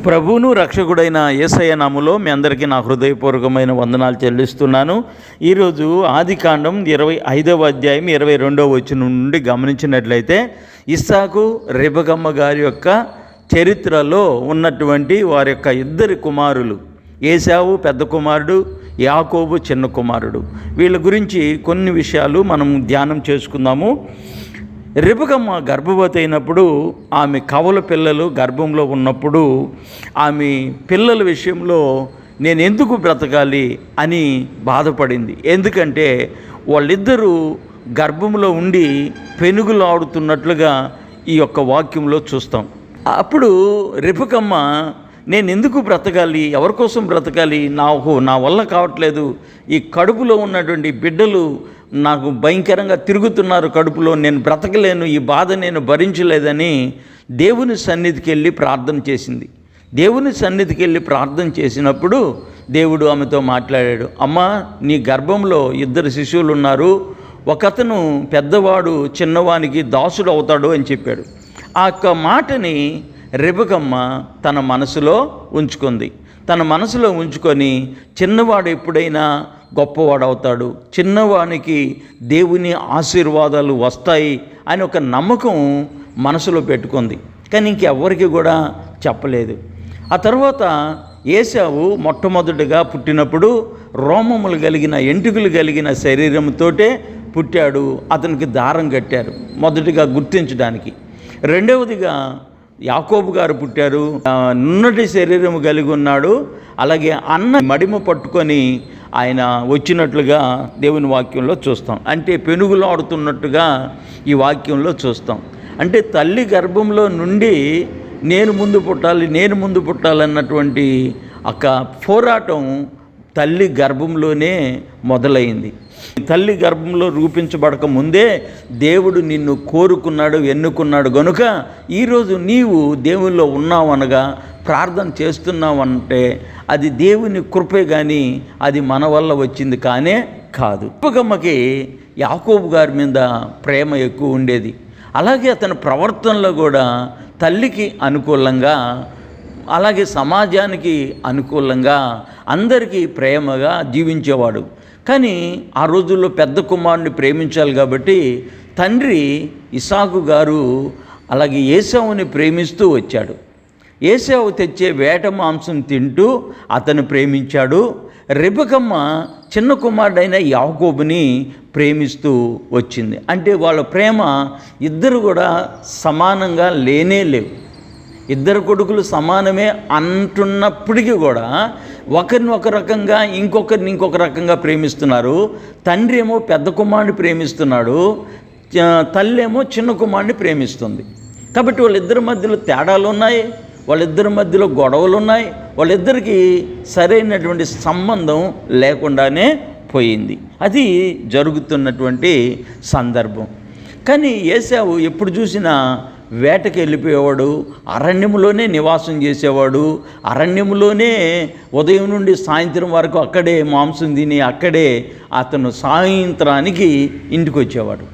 ప్రభువును రక్షకుడైన యేసయ్య నామములో మీ అందరికీ నా హృదయపూర్వకమైన వందనాలు చెల్లిస్తున్నాను. ఈరోజు ఆదికాండం 25వ అధ్యాయం 22వ వచనం నుండి గమనించినట్లయితే ఇస్సాకు రెబెకమ్మ గారి యొక్క చరిత్రలో ఉన్నటువంటి వారి యొక్క ఇద్దరు కుమారులు, ఏశావు పెద్ద కుమారుడు, యాకోబు చిన్న కుమారుడు, వీళ్ళ గురించి కొన్ని విషయాలు మనం ధ్యానం చేసుకుందాము. రెబెకమ్మ గర్భవతి అయినప్పుడు ఆమె కవల పిల్లలు గర్భంలో ఉన్నప్పుడు ఆమె పిల్లల విషయంలో నేను ఎందుకు బ్రతకాలి అని బాధపడింది. ఎందుకంటే వాళ్ళిద్దరూ గర్భంలో ఉండి పెనుగులాడుతున్నట్లుగా ఈ యొక్క వాక్యంలో చూస్తాం. అప్పుడు రెబెకమ్మ నేను ఎందుకు బ్రతకాలి, ఎవరి కోసం బ్రతకాలి, నా వల్ల కావట్లేదు, ఈ కడుపులో ఉన్నటువంటి బిడ్డలు నాకు భయంకరంగా తిరుగుతున్నారు కడుపులో, నేను బ్రతకలేను, ఈ బాధ నేను భరించలేదని దేవుని సన్నిధికి వెళ్ళి ప్రార్థన చేసింది. దేవుని సన్నిధికి వెళ్ళి ప్రార్థన చేసినప్పుడు దేవుడు ఆమెతో మాట్లాడాడు. అమ్మా, నీ గర్భంలో ఇద్దరు శిశువులు ఉన్నారు, ఒకతను పెద్దవాడు చిన్నవానికి దాసుడు అవుతాడు అని చెప్పాడు. ఆ యొక్క మాటని రెబెకమ్మ తన మనసులో ఉంచుకుంది. తన మనసులో ఉంచుకొని చిన్నవాడు ఎప్పుడైనా గొప్పవాడు అవుతాడు, చిన్నవానికి దేవుని ఆశీర్వాదాలు వస్తాయి అని ఒక నమ్మకం మనసులో పెట్టుకుంది. కానీ ఇంకెవ్వరికి కూడా చెప్పలేదు. ఆ తర్వాత ఏశావు మొట్టమొదటిగా పుట్టినప్పుడు రోమములు కలిగిన ఎంటుకలు కలిగిన శరీరంతోటే పుట్టాడు. అతనికి దారం కట్టారు మొదటిగా గుర్తించడానికి. రెండవదిగా యాకోబు గారు పుట్టారు, నున్నటి శరీరం కలిగి ఉన్నాడు. అలాగే అన్న మడిమ పట్టుకొని ఆయన వచ్చినట్లుగా దేవుని వాక్యంలో చూస్తాం. అంటే పెనుగులాడుతున్నట్టుగా ఈ వాక్యంలో చూస్తాం. అంటే తల్లి గర్భంలో నుండి నేను ముందు పుట్టాలన్నటువంటి ఒక పోరాటం తల్లి గర్భంలోనే మొదలైంది. తల్లి గర్భంలో రూపించబడక ముందే దేవుడు నిన్ను కోరుకున్నాడు, ఎన్నుకున్నాడు. గనుక ఈరోజు నీవు దేవుల్లో ఉన్నావనగా ప్రార్థన చేస్తున్నావంటే అది దేవుని కృపే, కానీ అది మన వల్ల వచ్చింది కానే కాదు. రెబెకమ్మకి యాకోబు గారి మీద ప్రేమ ఎక్కువ ఉండేది. అలాగే అతని ప్రవర్తనలో కూడా తల్లికి అనుకూలంగా, అలాగే సమాజానికి అనుకూలంగా అందరికీ ప్రేమగా జీవించేవాడు. కానీ ఆ రోజుల్లో పెద్ద కుమారుని ప్రేమించాలి కాబట్టి తండ్రి ఇస్సాకు గారు అలాగే ఏశావుని ప్రేమిస్తూ వచ్చాడు. ఏశావు తెచ్చే వేట మాంసం తింటూ అతను ప్రేమించాడు. రెబెకమ్మ చిన్న కుమారుడైన యాకోబుని ప్రేమిస్తూ వచ్చింది. అంటే వాళ్ళ ప్రేమ ఇద్దరు కూడా సమానంగా లేవు. ఇద్దరు కొడుకులు సమానమే అంటున్నప్పటికీ కూడా ఒకరిని ఒక రకంగా ఇంకొకరిని ఇంకొక రకంగా ప్రేమిస్తున్నారు. తండ్రి ఏమో పెద్ద కుమారుని ప్రేమిస్తున్నాడు, తల్లి ఏమో చిన్న కుమారుని ప్రేమిస్తుంది. కాబట్టి వాళ్ళిద్దరి మధ్యలో తేడాలు ఉన్నాయి, వాళ్ళిద్దరి మధ్యలో గొడవలు ఉన్నాయి, వాళ్ళిద్దరికీ సరైనటువంటి సంబంధం లేకుండానే పోయింది. అది జరుగుతున్నటువంటి సందర్భం. కానీ ఏశావు ఎప్పుడు చూసినా వేటకి వెళ్ళిపోయేవాడు, అరణ్యంలోనే నివాసం చేసేవాడు, అరణ్యంలోనే ఉదయం నుండి సాయంత్రం వరకు అక్కడే మాంసం తిని అక్కడే అతను సాయంత్రానికి ఇంటికి వచ్చేవాడు.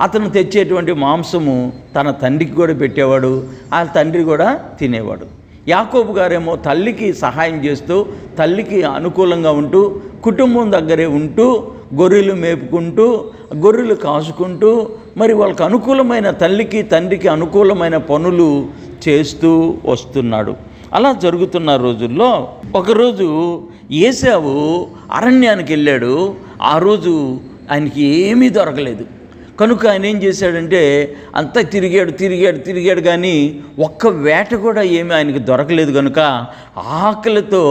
అతను తెచ్చేటువంటి మాంసము తన తండ్రికి కూడా పెట్టేవాడు, ఆ తండ్రి కూడా తినేవాడు. యాకోబు గారేమో తల్లికి సహాయం చేస్తూ, తల్లికి అనుకూలంగా ఉంటూ, కుటుంబం దగ్గరే ఉంటూ, గొర్రెలు మేపుకుంటూ, గొర్రెలు కాసుకుంటూ, మరి వాళ్ళకి అనుకూలమైన తల్లికి తండ్రికి అనుకూలమైన పనులు చేస్తూ వస్తున్నాడు. అలా జరుగుతున్న రోజుల్లో ఒకరోజు ఏశావు అరణ్యానికి వెళ్ళాడు. ఆ రోజు ఆయనకి ఏమీ దొరకలేదు. కనుక ఆయన ఏం చేశాడంటే అంతా తిరిగాడు కానీ ఒక్క వేట కూడా ఏమీ ఆయనకి దొరకలేదు. కనుక ఆకలితో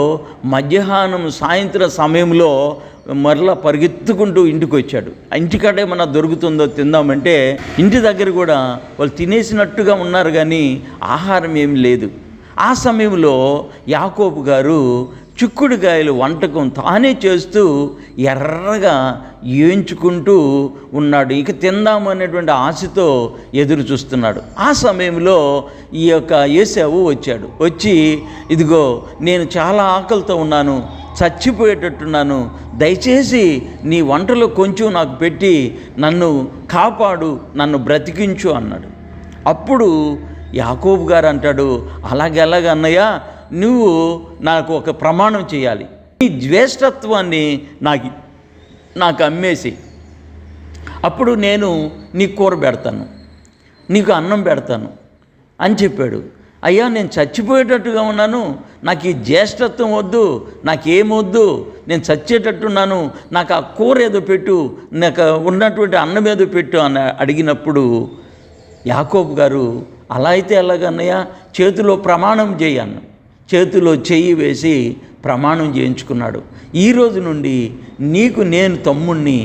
మధ్యాహ్నం సాయంత్రం సమయంలో మరలా పరిగెత్తుకుంటూ ఇంటికి వచ్చాడు. ఇంటికాడ ఏమన్నా దొరుకుతుందో తిందామంటే ఇంటి దగ్గర కూడా వాళ్ళు తినేసినట్టుగా ఉన్నారు కానీ ఆహారం ఏమి లేదు. ఆ సమయంలో యాకోబు గారు చిక్కుడుకాయలు వంటకం తానే చేస్తూ ఎర్రగా ఏంచుకుంటూ ఉన్నాడు. ఇక తిందామనేటువంటి ఆశతో ఎదురు చూస్తున్నాడు. ఆ సమయంలో ఈ యొక్క ఏశావు వచ్చాడు. వచ్చి, ఇదిగో నేను చాలా ఆకలితో ఉన్నాను, చచ్చిపోయేటట్టున్నాను, దయచేసి నీ వంటలో కొంచెం నాకు పెట్టి నన్ను కాపాడు, నన్ను బ్రతికించు అన్నాడు. అప్పుడు యాకోబు గారు అంటాడు, అలాగే అన్నయ్య, నువ్వు నాకు ఒక ప్రమాణం చేయాలి, నీ జ్యేష్ఠత్వాన్ని నాకు అమ్మేసి, అప్పుడు నేను నీకు కూర పెడతాను, నీకు అన్నం పెడతాను అని చెప్పాడు. అయ్యా, నేను చచ్చిపోయేటట్టుగా ఉన్నాను, నాకు ఈ జ్యేష్ఠత్వం వద్దు, నాకేమొద్దు, నేను చచ్చేటట్టున్నాను, నాకు ఆ కూర ఏదో పెట్టు, నాకు ఉన్నటువంటి అన్నం ఏదో పెట్టు అని అడిగినప్పుడు యాకోబు గారు, అలా అయితే ఎలాగన్నయ్య, చేతిలో ప్రమాణం చేయను, చేతిలో చెయ్యి వేసి ప్రమాణం చేయించుకున్నాడు. ఈ రోజు నుండి నీకు నేను తమ్ముణ్ణి,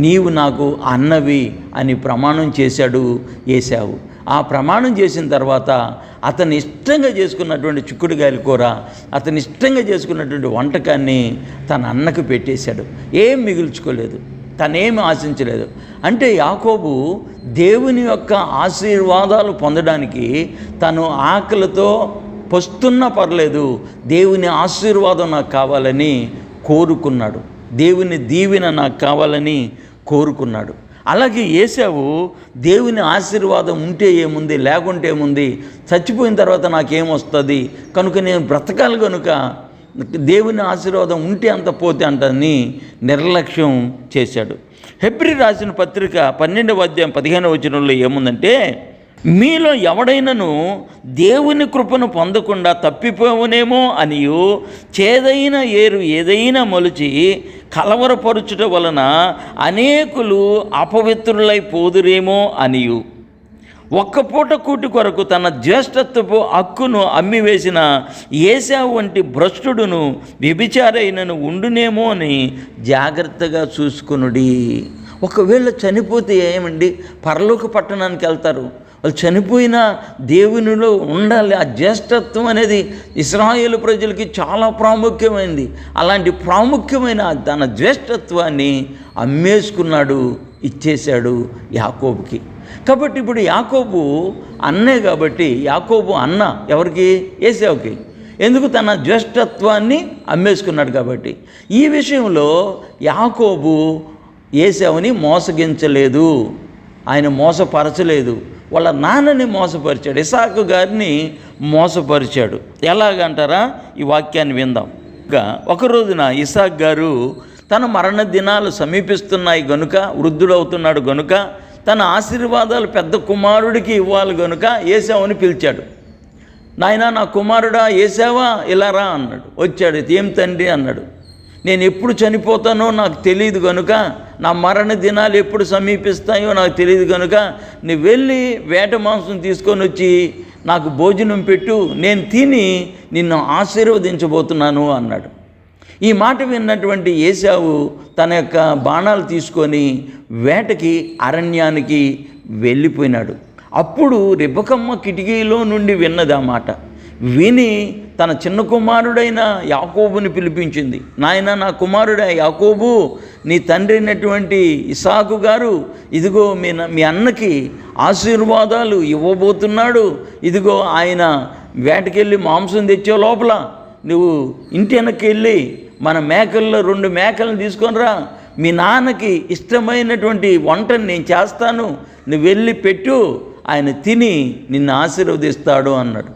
నీవు నాకు అన్నవి అని ప్రమాణం చేశాడు ఏశావు. ఆ ప్రమాణం చేసిన తర్వాత అతను ఇష్టంగా చేసుకున్నటువంటి చిక్కుడుగాయల కూర, అతను ఇష్టంగా చేసుకున్నటువంటి వంటకాన్ని తన అన్నకు పెట్టేశాడు. ఏం మిగుల్చుకోలేదు, తనేమి ఆశించలేదు. అంటే యాకోబు దేవుని యొక్క ఆశీర్వాదాలు పొందడానికి తను ఆకలితో పొస్తున్నా పర్లేదు, దేవుని ఆశీర్వాదం నాకు కావాలని కోరుకున్నాడు, దేవుని దీవెన నాకు కావాలని కోరుకున్నాడు. అలాగే ఏశావు దేవుని ఆశీర్వాదం ఉంటే ఏముంది, లేకుంటే ఏముంది, చచ్చిపోయిన తర్వాత నాకేమొస్తుంది కనుక నేను బ్రతకాలి, కనుక దేవుని ఆశీర్వాదం ఉంటే అంత పోతే అంతని నిర్లక్ష్యం చేశాడు. హెబ్రీ రాసిన పత్రిక 12వ అధ్యాయం 15వ వచనంలో ఏముందంటే, మీలో ఎవడైనను దేవుని కృపను పొందకుండా తప్పిపోవునేమో అనియు, చేదైన ఏరు ఏదైనా మొలిచి కలవరపరుచుట వలన అనేకులు అపవిత్రులైపోదురేమో అనియు, ఒక్క పూట కూటి కొరకు తన జ్యేష్ఠత్వపు హక్కును అమ్మివేసిన ఏశావు వంటి భ్రష్టుడును వ్యభిచారైనను ఉండునేమో అని జాగ్రత్తగా చూసుకునుడి. ఒకవేళ చనిపోతే ఏమండి, పరలోక పట్టణానికి వెళ్తారు, వాళ్ళు చనిపోయిన దేవునిలో ఉండాలి. ఆ జ్యేష్ఠత్వం అనేది ఇశ్రాయేలు ప్రజలకి చాలా ప్రాముఖ్యమైనది. అలాంటి ప్రాముఖ్యమైన తన జ్యేష్ఠత్వాన్ని అమ్మేసుకున్నాడు, ఇచ్చేశాడు యాకోబుకి. కాబట్టి ఇప్పుడు యాకోబు అన్నే, కాబట్టి యాకోబు అన్న ఎవరికి? ఏశావుకి. ఎందుకు? తన జ్యేష్ఠత్వాన్ని అమ్మేసుకున్నాడు కాబట్టి. ఈ విషయంలో యాకోబు ఏశావుని మోసగించలేదు, ఆయన మోసపరచలేదు, వాళ్ళ నాన్నని మోసపరిచాడు, ఇసాకు గారిని మోసపరిచాడు. ఎలాగంటారా? ఈ వాక్యాన్ని విందాం. ఒక రోజున ఇసాక్ గారు తన మరణ దినాలు సమీపిస్తున్నాయి గనుక, వృద్ధుడవుతున్నాడు గనుక, తన ఆశీర్వాదాలు పెద్ద కుమారుడికి ఇవ్వాలి గనుక ఏశావుని పిలిచాడు. నాయనా, నా కుమారుడా ఏశావా, ఇలా రా అన్నాడు. వచ్చాడు. ఏం తండ్రి అన్నాడు. నేను ఎప్పుడు చనిపోతానో నాకు తెలియదు కనుక, నా మరణ దినాలు ఎప్పుడు సమీపిస్తాయో నాకు తెలియదు కనుక, నువ్వు వెళ్ళి వేట మాంసం తీసుకొని వచ్చి నాకు భోజనం పెట్టు, నేను తిని నిన్ను ఆశీర్వదించబోతున్నాను అన్నాడు. ఈ మాట విన్నటువంటి ఏశావు తన యొక్క బాణాలు తీసుకొని వేటకి అరణ్యానికి వెళ్ళిపోయినాడు. అప్పుడు రెబెక్కమ్మ కిటికీలో నుండి విన్నది ఆ మాట. విని తన చిన్న కుమారుడైన యాకోబుని పిలిపించింది. నాయన, నా కుమారుడా యాకోబు, నీ తండ్రి అయినటువంటి ఇసాకు గారు ఇదిగో మీ అన్నకి ఆశీర్వాదాలు ఇవ్వబోతున్నాడు. ఇదిగో ఆయన వేటకెళ్ళి మాంసం తెచ్చే లోపల నువ్వు ఇంటి వెనక్కి వెళ్ళి మన మేకల్లో 2 మేకలను తీసుకొని రా, మీ నాన్నకి ఇష్టమైనటువంటి వంటని నేను చేస్తాను, నువ్వు వెళ్ళి పెట్టు, ఆయన తిని నిన్ను ఆశీర్వదిస్తాడు అన్నాడు.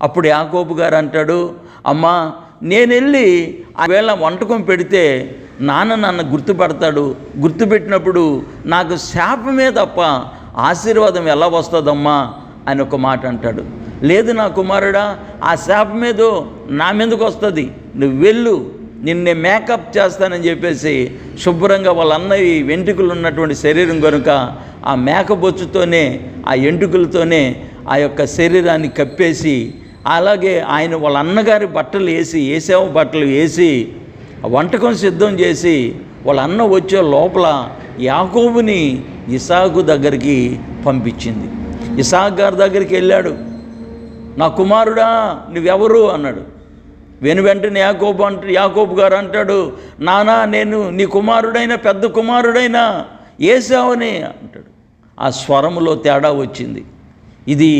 అప్పుడు యాకోబు గారు అంటాడు, అమ్మా, నేను వెళ్ళి ఆ వేళ వంటకం పెడితే నన్ను గుర్తుపడతాడు, గుర్తుపెట్టినప్పుడు నాకు శాపమే తప్ప ఆశీర్వాదం ఎలా వస్తుందమ్మా అని ఒక మాట అంటాడు. లేదు నా కుమారుడా, ఆ శాపం ఏదో నా మీదకు వస్తుంది, నువ్వు వెళ్ళు, నిన్నే మేకప్ చేస్తానని చెప్పేసి శుభ్రంగా వాళ్ళ అన్నవి వెంట్రుకలు ఉన్నటువంటి శరీరం కనుక ఆ మేకబొచ్చుతోనే ఆ ఎంటుకలతోనే ఆ యొక్క శరీరాన్ని కప్పేసి, అలాగే ఆయన వాళ్ళ అన్నగారి బట్టలు వేసి, ఏశావు బట్టలు వేసి వంటకం సిద్ధం చేసి వాళ్ళ అన్న వచ్చే లోపల యాకోబుని ఇసాకు దగ్గరికి పంపించింది. ఇసాకు గారి దగ్గరికి వెళ్ళాడు. నా కుమారుడా నువ్వెవరు అన్నాడు. వెంటనే యాకోబు గారు అంటాడు, నానా, నేను నీ కుమారుడైన పెద్ద కుమారుడైన ఏశావుని అంటాడు. ఆ స్వరములో తేడా వచ్చింది. ఇది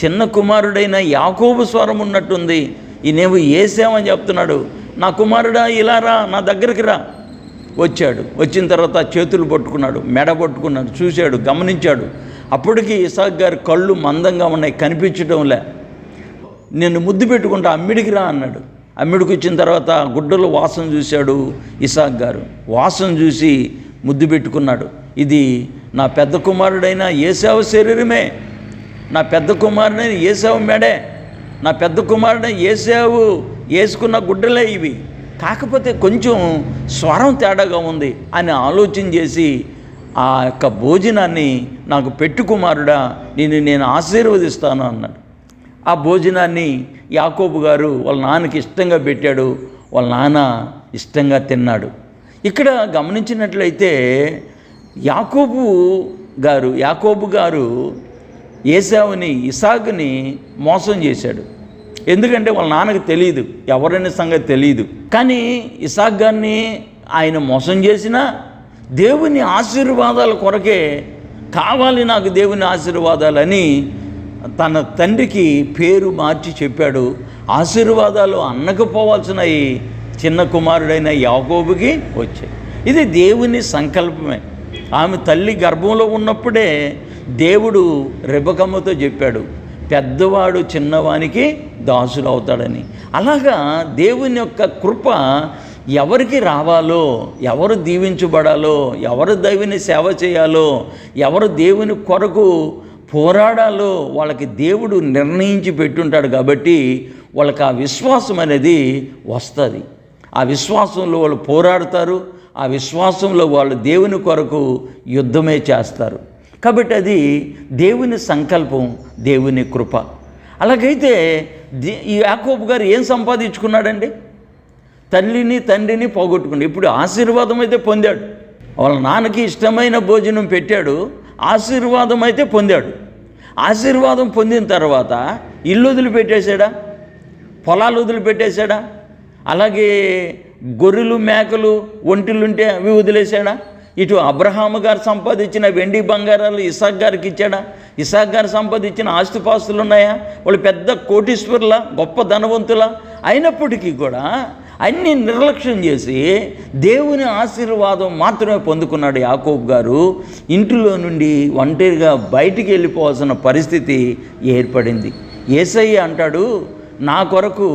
చిన్న కుమారుడైన యాకోబు స్వరం ఉన్నట్టుంది. ఈయనేమో ఏశావని చెప్తున్నాడు. నా కుమారుడా ఇలా రా, నా దగ్గరికి రా. వచ్చాడు. వచ్చిన తర్వాత చేతులు పట్టుకున్నాడు, మెడ పట్టుకున్నాడు, చూశాడు, గమనించాడు. అప్పటికి ఇసాక్ గారి కళ్ళు మందంగా ఉన్నాయి, కనిపించడంలే. నేను ముద్దు పెట్టుకుంటా, అమ్మిడికి రా అన్నాడు. అమ్మిడికి వచ్చిన తర్వాత గుడ్డలు వాసన చూశాడు ఇసాక్ గారు. వాసన చూసి ముద్దు పెట్టుకున్నాడు. ఇది నా పెద్ద కుమారుడైన ఏశావు శరీరమే, నా పెద్ద కుమారుడైన ఏశావు మెడే, నా పెద్ద కుమారుడైన ఏశావు వేసుకున్న గుడ్డలే ఇవి, కాకపోతే కొంచెం స్వరం తేడాగా ఉంది అని ఆలోచన చేసి ఆ యొక్క భోజనాన్ని నాకు పెట్టు కుమారుడా, నేను ఆశీర్వదిస్తాను అన్నాడు. ఆ భోజనాన్ని యాకోబు గారు వాళ్ళ నాన్నకి ఇష్టంగా పెట్టాడు. వాళ్ళ నాన్న ఇష్టంగా తిన్నాడు. ఇక్కడ గమనించినట్లయితే యాకోబు గారు ఏశావుని, ఇసాకుని మోసం చేశాడు. ఎందుకంటే వాళ్ళ నాన్నకి తెలియదు, ఎవరైనా సంగతి తెలియదు. కానీ ఇసాక్ గారిని ఆయన మోసం చేసినా దేవుని ఆశీర్వాదాల కొరకే, కావాలి నాకు దేవుని ఆశీర్వాదాలని తన తండ్రికి పేరు మార్చి చెప్పాడు. ఆశీర్వాదాలు అన్నకపోవాల్సినవి చిన్న కుమారుడైన యాకోబుకి వచ్చాయి. ఇది దేవుని సంకల్పమే. ఆమె తల్లి గర్భంలో ఉన్నప్పుడే దేవుడు రెబెక్కమ్మతో చెప్పాడు, పెద్దవాడు చిన్నవానికి దాసుడు అవుతాడని. అలాగా దేవుని యొక్క కృప ఎవరికి రావాలో, ఎవరు దీవించబడాలో, ఎవరు దేవుని సేవ చేయాలో, ఎవరు దేవుని కొరకు పోరాడాలో వాళ్ళకి దేవుడు నిర్ణయించి పెట్టుంటాడు. కాబట్టి వాళ్ళకి ఆ విశ్వాసం అనేది వస్తుంది. ఆ విశ్వాసంలో వాళ్ళు పోరాడతారు. ఆ విశ్వాసంలో వాళ్ళు దేవుని కొరకు యుద్ధమే చేస్తారు. కాబట్టి అది దేవుని సంకల్పం, దేవుని కృప. అలాగైతే ఈ యాకోబు గారు ఏం సంపాదించుకున్నాడండి? తల్లిని తండ్రిని పోగొట్టుకున్నాడు. ఇప్పుడు ఆశీర్వాదం అయితే పొందాడు. వాళ్ళ నాన్నకి ఇష్టమైన భోజనం పెట్టాడు, ఆశీర్వాదం అయితే పొందాడు. ఆశీర్వాదం పొందిన తర్వాత ఇల్లు వదిలిపెట్టేశాడా? పొలాలు వదిలిపెట్టేశాడా? అలాగే గొర్రెలు మేకలు ఒంటిలుంటే అవి వదిలేశాడా? ఇటు అబ్రహాము గారు సంపాదించిన వెండి బంగారాలు ఇసాక్ గారికి ఇచ్చాడా? ఇసాక్ గారు సంపాదించిన ఆస్తిపాస్తులు ఉన్నాయా? వాళ్ళు పెద్ద కోటీశ్వరుల, గొప్ప ధనవంతుల అయినప్పటికీ కూడా అన్నీ నిర్లక్ష్యం చేసి దేవుని ఆశీర్వాదం మాత్రమే పొందుకున్నాడు యాకోబు గారు. ఇంటిలో నుండి ఒంటరిగా బయటికి వెళ్ళిపోవాల్సిన పరిస్థితి ఏర్పడింది. యేసయ్య అంటాడు, నా కొరకు,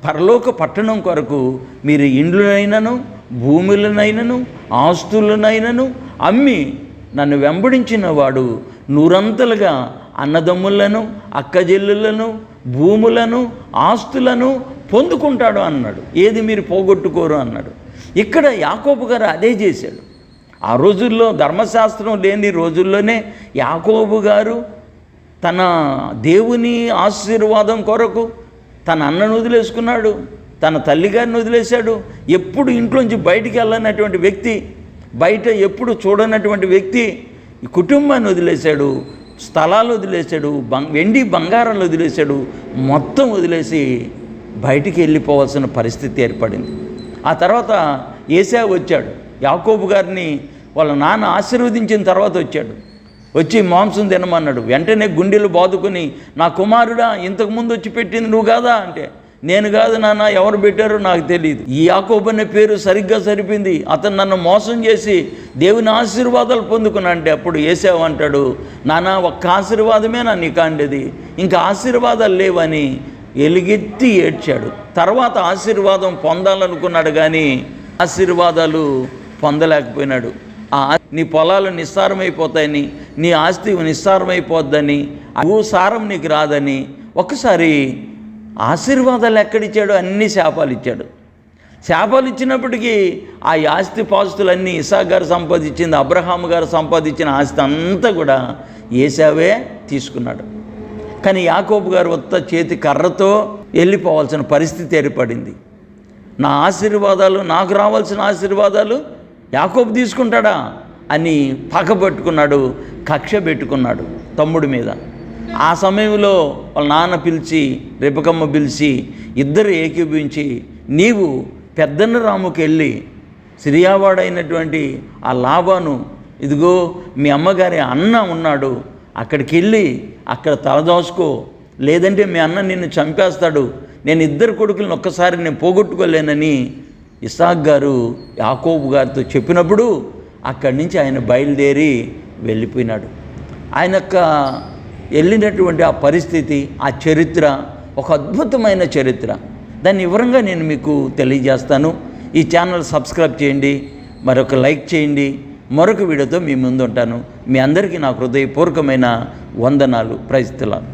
పరలోక పట్టణం కొరకు మీరు ఇండ్లనైనను భూములనైనను ఆస్తులనైనను అమ్మి నన్ను వెంబడించిన వాడు నూరంతలుగా అన్నదమ్ములను, అక్కజెల్లులను, భూములను, ఆస్తులను పొందుకుంటాడు అన్నాడు. ఏది మీరు పోగొట్టుకోరు అన్నాడు. ఇక్కడ యాకోబు గారు అదే చేశాడు. ఆ రోజుల్లో ధర్మశాస్త్రం లేని రోజుల్లోనే యాకోబు గారు తన దేవుని ఆశీర్వాదం కొరకు తన అన్నను వదిలేసుకున్నాడు, తన తల్లిగారిని వదిలేశాడు. ఎప్పుడు ఇంట్లోంచి బయటికి వెళ్ళనటువంటి వ్యక్తి, బయట ఎప్పుడు చూడనటువంటి వ్యక్తి, ఈ కుటుంబాన్ని వదిలేశాడు, స్థలాలు వదిలేశాడు, వెండి బంగారాలు వదిలేశాడు. మొత్తం వదిలేసి బయటికి వెళ్ళిపోవాల్సిన పరిస్థితి ఏర్పడింది. ఆ తర్వాత ఏశావు వచ్చాడు. యాకోబు గారిని వాళ్ళ నాన్న ఆశీర్వదించిన తర్వాత వచ్చి మాంసం తినమన్నాడు. వెంటనే గుండెలు బాదుకొని, నా కుమారుడా, ఇంతకుముందు వచ్చి పెట్టింది నువ్వు కాదా అంటే, నేను కాదు నాన్న, ఎవరు పెట్టారో నాకు తెలియదు. ఈ యాకోబు అనే పేరు సరిగ్గా సరిపోయింది, అతను నన్ను మోసం చేసి దేవుని ఆశీర్వాదాలు పొందుకున్నా అంటే అప్పుడు ఏశావు అంటాడు, నాన్న ఒక్క ఆశీర్వాదమే నా నీకు అండేది, ఇంకా ఆశీర్వాదాలు లేవని ఎలుగెత్తి ఏడ్చాడు. తర్వాత ఆశీర్వాదం పొందాలనుకున్నాడు కానీ ఆశీర్వాదాలు పొందలేకపోయినాడు. నీ పొలాలు నిస్సారమైపోతాయని, నీ ఆస్తి నిస్సారమైపోద్దని, సారం నీకు రాదని ఒకసారి ఆశీర్వాదాలు ఎక్కడిచ్చాడు? అన్ని శాపాలు ఇచ్చాడు. శాపాలు ఇచ్చినప్పటికీ ఆ ఆస్తి పాస్తులన్నీ ఇసాక్ గారు సంపాదించింది, అబ్రహాము గారు సంపాదించిన ఆస్తి అంతా కూడా ఏశావే తీసుకున్నాడు. కానీ యాకోబు గారు ఉత్త చేతి కర్రతో వెళ్ళిపోవాల్సిన పరిస్థితి ఏర్పడింది. నా ఆశీర్వాదాలు, నాకు రావాల్సిన ఆశీర్వాదాలు యాకోబు తీసుకుంటాడా అని పక్కబట్టుకున్నాడు, కక్ష పెట్టుకున్నాడు తమ్ముడి మీద. ఆ సమయంలో వాళ్ళ నాన్న పిలిచి, రెబెక్కమ్మ పిలిచి, ఇద్దరు ఏకీభవించి, నీవు పెద్దన్న రాముకి వెళ్ళి సిరియావాడైనటువంటి ఆ లాబాను, ఇదిగో మీ అమ్మగారి అన్న ఉన్నాడు, అక్కడికి వెళ్ళి అక్కడ తలదోసుకో, లేదంటే మీ అన్న నిన్ను చంపేస్తాడు, నేను ఇద్దరు కొడుకులను ఒక్కసారి నేను పోగొట్టుకోలేనని ఇసాక్ గారు యాకోబు గారితో చెప్పినప్పుడు అక్కడి నుంచి ఆయన బయలుదేరి వెళ్ళిపోయినాడు. ఆయన యొక్క వెళ్ళినటువంటి ఆ పరిస్థితి, ఆ చరిత్ర ఒక అద్భుతమైన చరిత్ర. దాన్ని వివరంగా నేను మీకు తెలియజేస్తాను. ఈ ఛానల్ సబ్స్క్రైబ్ చేయండి, మరొక లైక్ చేయండి. మరొక వీడియోతో మీ ముందు ఉంటాను. మీ అందరికీ నా హృదయపూర్వకమైన వందనాలు. Praise the lord.